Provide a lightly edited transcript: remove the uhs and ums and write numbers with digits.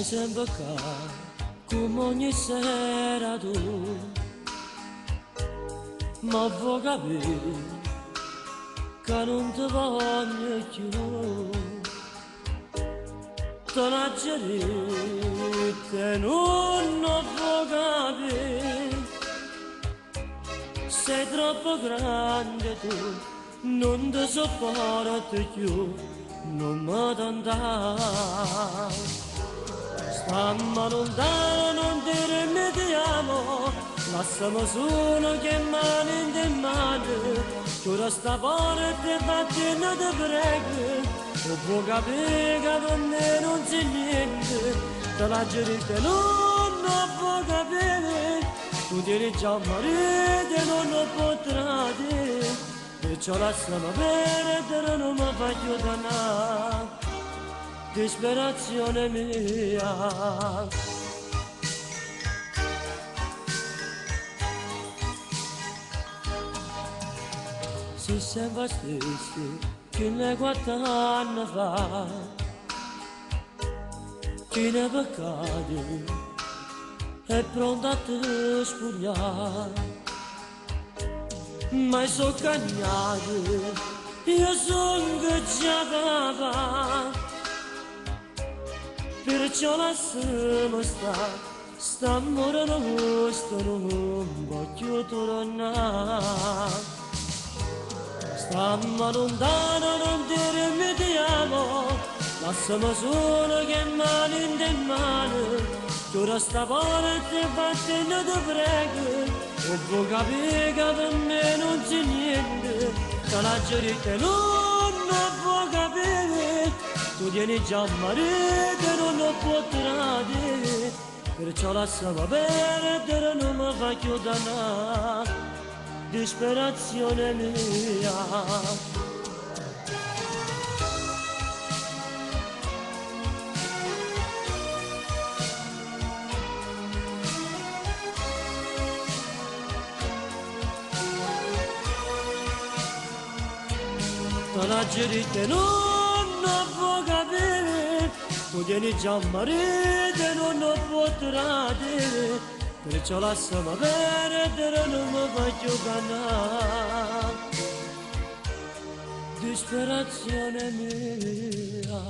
sempre qua, come ogni sera tu, ma vuoi capire che non ti voglio più. Te la gerite non vuoi capire, sei troppo grande tu, non ti sopporto più, non mi andare. Stamma lontano, non dirmi ti amo, lasciami solo che mani in mano, ora sta parte battendo ti prego, non puoi capire che per me non c'è niente, te la gerite non puoi capire, tu devi già morire, non lo potrà dire, perciò lasciami perdere, non mi voglio dannare. Disperazione mia, si sembra stessi che ne 4 anni fa, chi ne peccati è pronto a te spugnare, ma sono cagnato, io sono che già papà. Perciò lasciamo sta morendo questo non voglio tornare. Stamma lontano, non dirmi ti amo, lasciami solo che mani in mano, che ora sta parte battendo ti prego, non puoi capire che per me non c'è niente, che la gerite non puoi capire. Tu tieni già marito, non lo potrà dire, perciò lasciami perdere, non mi voglio dannare, disperazione mia. Te la gerite non puoi capire, tu tieni già marito, non lo potrà dire, perciò lasciami perdere, non mi voglio dannare, disperazione mia.